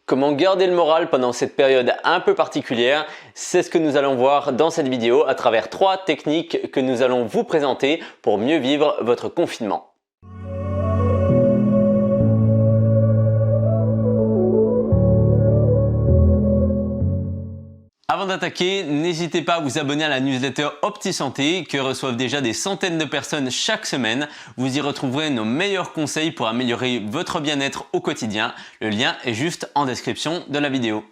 Comment garder le moral pendant cette période un peu particulière? C'est ce que nous allons voir dans cette vidéo à travers 3 techniques que nous allons vous présenter pour mieux vivre votre confinement. Avant d'attaquer, n'hésitez pas à vous abonner à la newsletter OptiSanté que reçoivent déjà des centaines de personnes chaque semaine. Vous y retrouverez nos meilleurs conseils pour améliorer votre bien-être au quotidien. Le lien est juste en description de la vidéo.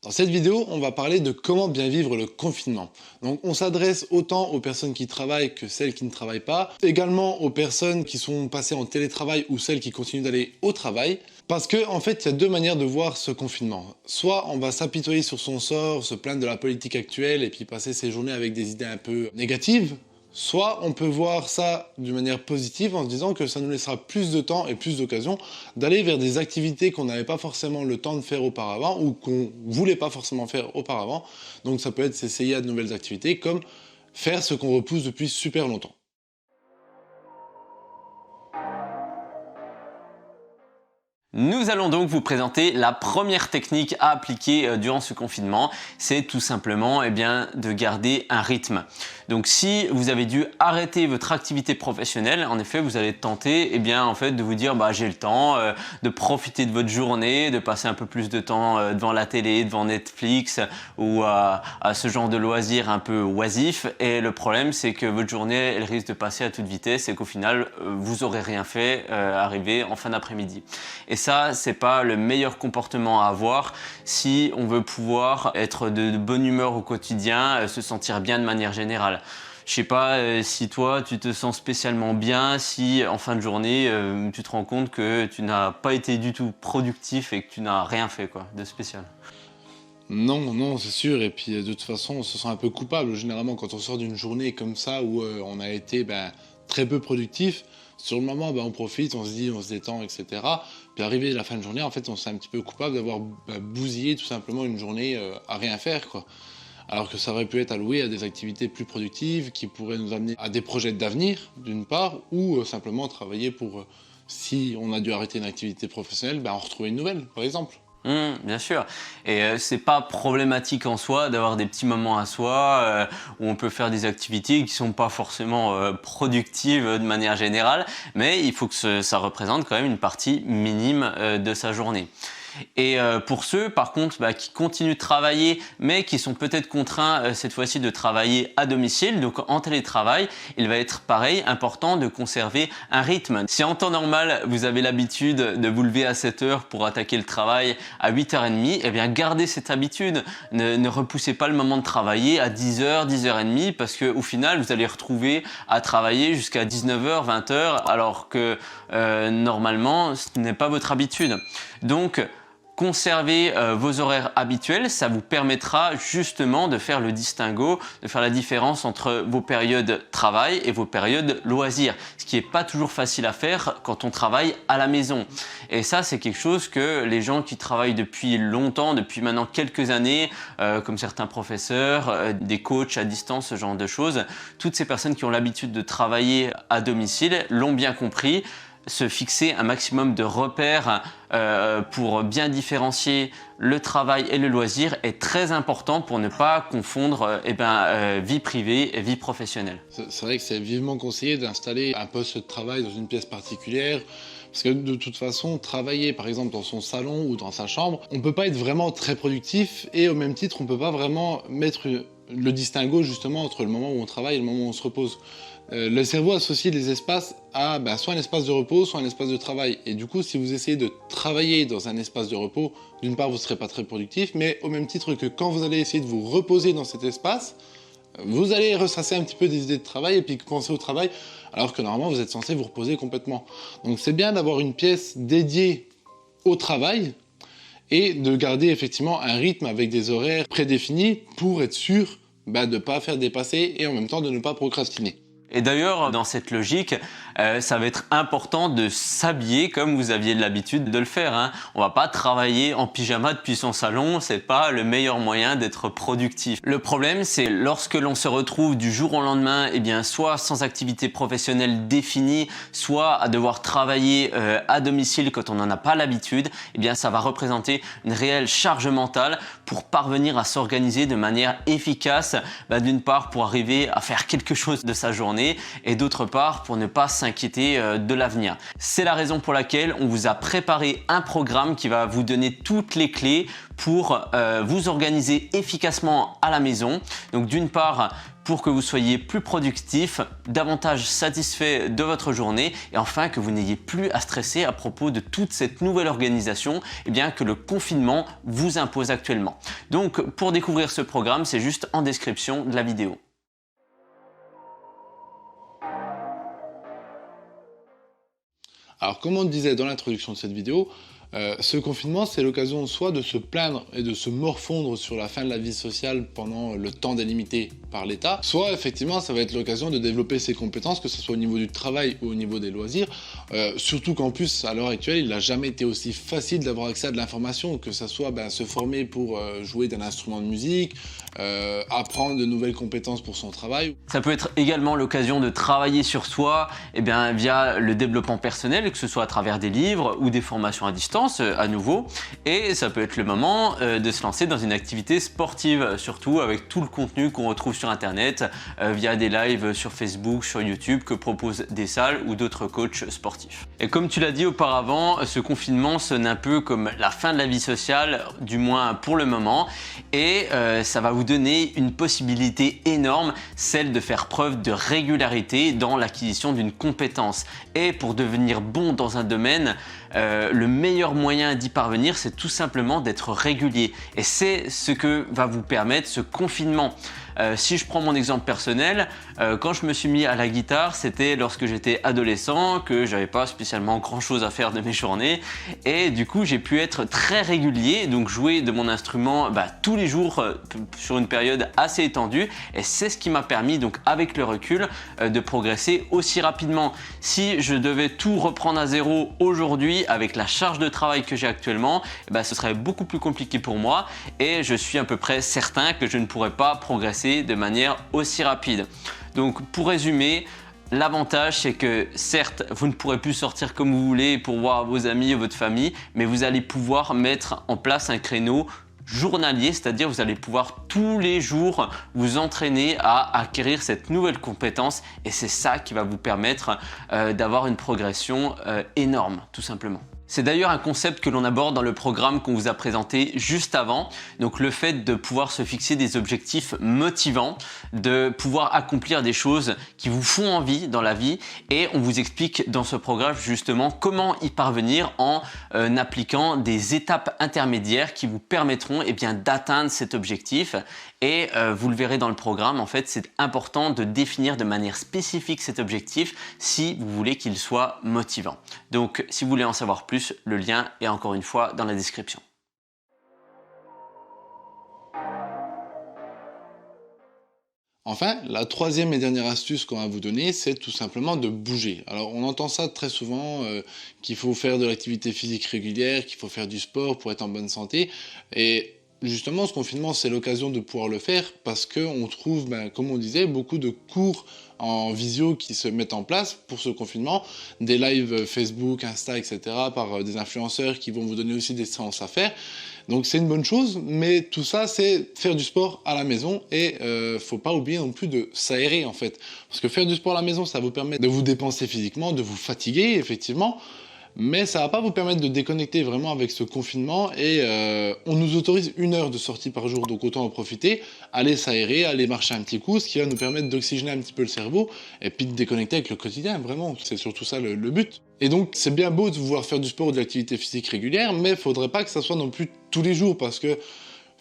Dans cette vidéo, on va parler de comment bien vivre le confinement. Donc on s'adresse autant aux personnes qui travaillent que celles qui ne travaillent pas, également aux personnes qui sont passées en télétravail ou celles qui continuent d'aller au travail. Parce que en fait, il y a deux manières de voir ce confinement. Soit on va s'apitoyer sur son sort, se plaindre de la politique actuelle et puis passer ses journées avec des idées un peu négatives. Soit on peut voir ça d'une manière positive en se disant que ça nous laissera plus de temps et plus d'occasions d'aller vers des activités qu'on n'avait pas forcément le temps de faire auparavant ou qu'on voulait pas forcément faire auparavant. Donc ça peut être s'essayer à de nouvelles activités comme faire ce qu'on repousse depuis super longtemps. Nous allons donc vous présenter la première technique à appliquer durant ce confinement. C'est tout simplement de garder un rythme. Donc si vous avez dû arrêter votre activité professionnelle, en effet vous allez tenter de vous dire j'ai le temps de profiter de votre journée, de passer un peu plus de temps devant la télé, devant Netflix ou à ce genre de loisirs un peu oisifs. Et le problème c'est que votre journée elle risque de passer à toute vitesse et qu'au final vous aurez rien fait arrivé en fin d'après-midi. Et ça, c'est pas le meilleur comportement à avoir si on veut pouvoir être de bonne humeur au quotidien, se sentir bien de manière générale. Je sais pas si toi tu te sens spécialement bien si en fin de journée tu te rends compte que tu n'as pas été du tout productif et que tu n'as rien fait de spécial. Non, c'est sûr. Et puis de toute façon, on se sent un peu coupable généralement quand on sort d'une journée comme ça où on a été très peu productif. Sur le moment, on profite, on se dit, on se détend, etc. Puis arrivé à la fin de journée, en fait, on se sent un petit peu coupable d'avoir bousillé tout simplement une journée à rien faire, quoi. Alors que ça aurait pu être alloué à des activités plus productives qui pourraient nous amener à des projets d'avenir, d'une part, ou simplement travailler pour, si on a dû arrêter une activité professionnelle, en retrouver une nouvelle, par exemple. Bien sûr, et c'est pas problématique en soi d'avoir des petits moments à soi où on peut faire des activités qui sont pas forcément productives de manière générale, mais il faut que ça représente quand même une partie minime de sa journée. Et pour ceux par contre qui continuent de travailler mais qui sont peut-être contraints cette fois-ci de travailler à domicile, donc en télétravail, il va être pareil important de conserver un rythme. Si en temps normal vous avez l'habitude de vous lever à 7 h pour attaquer le travail à 8h30, gardez cette habitude, ne repoussez pas le moment de travailler à 10 h, 10h30 parce qu'au final vous allez retrouver à travailler jusqu'à 19 h, 20 h alors que normalement ce n'est pas votre habitude. Donc conservez vos horaires habituels, ça vous permettra justement de faire le distinguo, de faire la différence entre vos périodes travail et vos périodes loisirs, ce qui n'est pas toujours facile à faire quand on travaille à la maison. Et ça, c'est quelque chose que les gens qui travaillent depuis longtemps, depuis maintenant quelques années, comme certains professeurs, des coachs à distance, ce genre de choses, toutes ces personnes qui ont l'habitude de travailler à domicile l'ont bien compris. Se fixer un maximum de repères pour bien différencier le travail et le loisir est très important pour ne pas confondre vie privée et vie professionnelle. C'est vrai que c'est vivement conseillé d'installer un poste de travail dans une pièce particulière. Parce que de toute façon, travailler par exemple dans son salon ou dans sa chambre, on ne peut pas être vraiment très productif et au même titre, on ne peut pas vraiment mettre le distinguo justement entre le moment où on travaille et le moment où on se repose. Le cerveau associe les espaces à soit un espace de repos, soit un espace de travail. Et du coup, si vous essayez de travailler dans un espace de repos, d'une part, vous ne serez pas très productif, mais au même titre que quand vous allez essayer de vous reposer dans cet espace, vous allez ressasser un petit peu des idées de travail et puis penser au travail, alors que normalement, vous êtes censé vous reposer complètement. Donc c'est bien d'avoir une pièce dédiée au travail et de garder effectivement un rythme avec des horaires prédéfinis pour être sûr de ne pas faire dépasser et en même temps de ne pas procrastiner. Et d'ailleurs, dans cette logique, ça va être important de s'habiller comme vous aviez l'habitude de le faire, hein. On va pas travailler en pyjama depuis son salon, c'est pas le meilleur moyen d'être productif. Le problème, c'est lorsque l'on se retrouve du jour au lendemain, eh bien, soit sans activité professionnelle définie, soit à devoir travailler à domicile quand on n'en a pas l'habitude, eh bien, ça va représenter une réelle charge mentale pour parvenir à s'organiser de manière efficace, d'une part pour arriver à faire quelque chose de sa journée, et d'autre part pour ne pas s'inquiéter de l'avenir. C'est la raison pour laquelle on vous a préparé un programme qui va vous donner toutes les clés pour vous organiser efficacement à la maison. Donc d'une part pour que vous soyez plus productif, davantage satisfait de votre journée et enfin que vous n'ayez plus à stresser à propos de toute cette nouvelle organisation que le confinement vous impose actuellement. Donc pour découvrir ce programme, c'est juste en description de la vidéo. Alors comme on le disait dans l'introduction de cette vidéo, ce confinement c'est l'occasion soit de se plaindre et de se morfondre sur la fin de la vie sociale pendant le temps délimité par l'État, soit effectivement ça va être l'occasion de développer ses compétences, que ce soit au niveau du travail ou au niveau des loisirs, surtout qu'en plus à l'heure actuelle il n'a jamais été aussi facile d'avoir accès à de l'information, que ce soit se former pour jouer d'un instrument de musique, apprendre de nouvelles compétences pour son travail. Ça peut être également l'occasion de travailler sur soi via le développement personnel, que ce soit à travers des livres ou des formations à distance à nouveau, et ça peut être le moment de se lancer dans une activité sportive, surtout avec tout le contenu qu'on retrouve sur internet via des lives sur Facebook, sur YouTube que proposent des salles ou d'autres coachs sportifs. Et comme tu l'as dit auparavant, ce confinement sonne un peu comme la fin de la vie sociale, du moins pour le moment, et ça va vous donner une possibilité énorme, celle de faire preuve de régularité dans l'acquisition d'une compétence. Et pour devenir bon dans un domaine, le meilleur moyen d'y parvenir, c'est tout simplement d'être régulier. Et c'est ce que va vous permettre ce confinement. Si je prends mon exemple personnel, quand je me suis mis à la guitare, c'était lorsque j'étais adolescent, que j'avais pas spécialement grand chose à faire de mes journées, et du coup j'ai pu être très régulier, donc jouer de mon instrument tous les jours sur une période assez étendue, et c'est ce qui m'a permis donc avec le recul de progresser aussi rapidement. Si je devais tout reprendre à zéro aujourd'hui avec la charge de travail que j'ai actuellement, ce serait beaucoup plus compliqué pour moi, et je suis à peu près certain que je ne pourrais pas progresser de manière aussi rapide. Donc pour résumer, l'avantage c'est que certes vous ne pourrez plus sortir comme vous voulez pour voir vos amis ou votre famille, mais vous allez pouvoir mettre en place un créneau journalier, c'est-à-dire vous allez pouvoir tous les jours vous entraîner à acquérir cette nouvelle compétence, et c'est ça qui va vous permettre d'avoir une progression énorme tout simplement. C'est d'ailleurs un concept que l'on aborde dans le programme qu'on vous a présenté juste avant. Donc le fait de pouvoir se fixer des objectifs motivants, de pouvoir accomplir des choses qui vous font envie dans la vie, et on vous explique dans ce programme justement comment y parvenir en appliquant des étapes intermédiaires qui vous permettront d'atteindre cet objectif. Et vous le verrez dans le programme, en fait c'est important de définir de manière spécifique cet objectif si vous voulez qu'il soit motivant. Donc si vous voulez en savoir plus, le lien est encore une fois dans la description. Enfin, la troisième et dernière astuce qu'on va vous donner, c'est tout simplement de bouger. Alors on entend ça très souvent, qu'il faut faire de l'activité physique régulière, qu'il faut faire du sport pour être en bonne santé, et justement ce confinement c'est l'occasion de pouvoir le faire parce qu'on trouve, comme on disait, beaucoup de cours en visio qui se mettent en place pour ce confinement, des lives Facebook, Insta, etc. par des influenceurs qui vont vous donner aussi des séances à faire. Donc c'est une bonne chose, mais tout ça c'est faire du sport à la maison, et faut pas oublier non plus de s'aérer en fait. Parce que faire du sport à la maison, ça vous permet de vous dépenser physiquement, de vous fatiguer effectivement, mais ça va pas vous permettre de déconnecter vraiment avec ce confinement, et on nous autorise 1 heure de sortie par jour, donc autant en profiter, aller s'aérer, aller marcher un petit coup, ce qui va nous permettre d'oxygéner un petit peu le cerveau et puis de déconnecter avec le quotidien, vraiment, c'est surtout ça le but. Et donc c'est bien beau de vouloir faire du sport ou de l'activité physique régulière, mais il faudrait pas que ça soit non plus tous les jours, parce que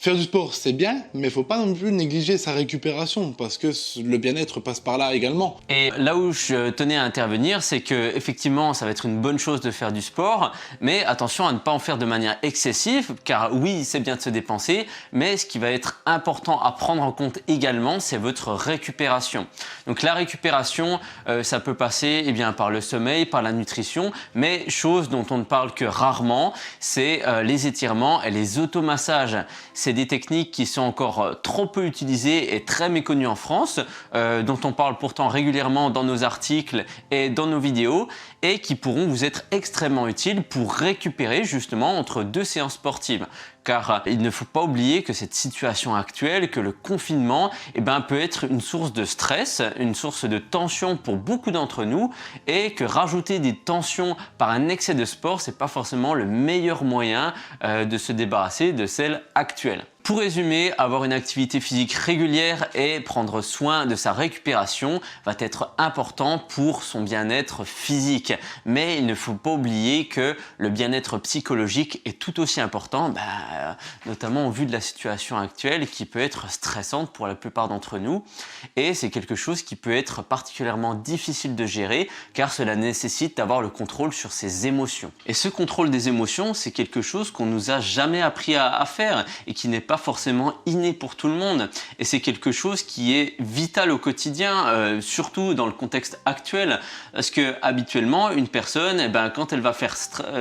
Faire du sport, c'est bien, mais il faut pas non plus négliger sa récupération, parce que le bien-être passe par là également. Et là où je tenais à intervenir, c'est que effectivement, ça va être une bonne chose de faire du sport, mais attention à ne pas en faire de manière excessive, car oui, c'est bien de se dépenser, mais ce qui va être important à prendre en compte également, c'est votre récupération. Donc la récupération, ça peut passer par le sommeil, par la nutrition, mais chose dont on ne parle que rarement, c'est les étirements et les automassages. C'est des techniques qui sont encore trop peu utilisées et très méconnues en France, dont on parle pourtant régulièrement dans nos articles et dans nos vidéos, et qui pourront vous être extrêmement utiles pour récupérer justement entre deux séances sportives. Car il ne faut pas oublier que cette situation actuelle, que le confinement peut être une source de stress, une source de tension pour beaucoup d'entre nous, et que rajouter des tensions par un excès de sport, c'est pas forcément le meilleur moyen de se débarrasser de celle actuelle. Pour résumer, avoir une activité physique régulière et prendre soin de sa récupération va être important pour son bien-être physique. Mais il ne faut pas oublier que le bien-être psychologique est tout aussi important, notamment au vu de la situation actuelle qui peut être stressante pour la plupart d'entre nous. Et c'est quelque chose qui peut être particulièrement difficile de gérer car cela nécessite d'avoir le contrôle sur ses émotions. Et ce contrôle des émotions, c'est quelque chose qu'on nous a jamais appris à faire et qui n'est pas forcément inné pour tout le monde, et c'est quelque chose qui est vital au quotidien, surtout dans le contexte actuel, parce que habituellement une personne, quand elle va faire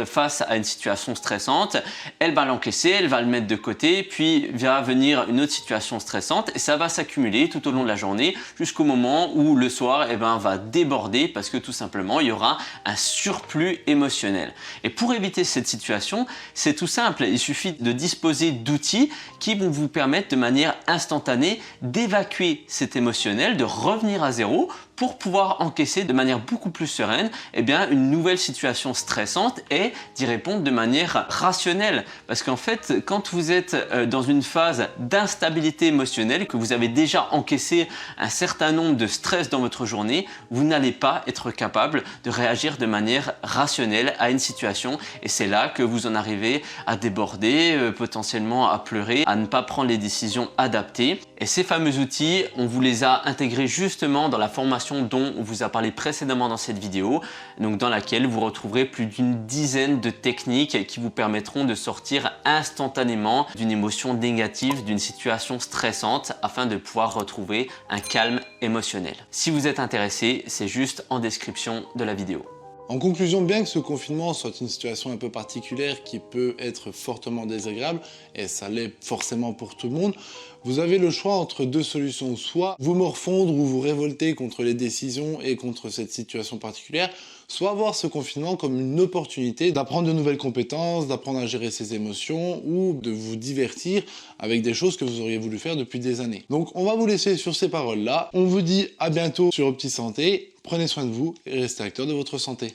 face à une situation stressante, elle va l'encaisser, elle va le mettre de côté, puis va venir une autre situation stressante et ça va s'accumuler tout au long de la journée jusqu'au moment où le soir va déborder parce que tout simplement il y aura un surplus émotionnel. Et pour éviter cette situation, c'est tout simple, il suffit de disposer d'outils qui vont vous permettre de manière instantanée d'évacuer cet émotionnel, de revenir à zéro pour pouvoir encaisser de manière beaucoup plus sereine une nouvelle situation stressante et d'y répondre de manière rationnelle. Parce qu'en fait, quand vous êtes dans une phase d'instabilité émotionnelle, que vous avez déjà encaissé un certain nombre de stress dans votre journée, vous n'allez pas être capable de réagir de manière rationnelle à une situation et c'est là que vous en arrivez à déborder, potentiellement à pleurer, à ne pas prendre les décisions adaptées. Et ces fameux outils, on vous les a intégrés justement dans la formation dont on vous a parlé précédemment dans cette vidéo, donc dans laquelle vous retrouverez plus d'une dizaine de techniques qui vous permettront de sortir instantanément d'une émotion négative, d'une situation stressante afin de pouvoir retrouver un calme émotionnel. Si vous êtes intéressé, c'est juste en description de la vidéo. En conclusion, bien que ce confinement soit une situation un peu particulière qui peut être fortement désagréable, et ça l'est forcément pour tout le monde, vous avez le choix entre deux solutions. Soit vous morfondre ou vous révolter contre les décisions et contre cette situation particulière, soit voir ce confinement comme une opportunité d'apprendre de nouvelles compétences, d'apprendre à gérer ses émotions ou de vous divertir avec des choses que vous auriez voulu faire depuis des années. Donc on va vous laisser sur ces paroles-là. On vous dit à bientôt sur OptiSanté. Prenez soin de vous et restez acteur de votre santé.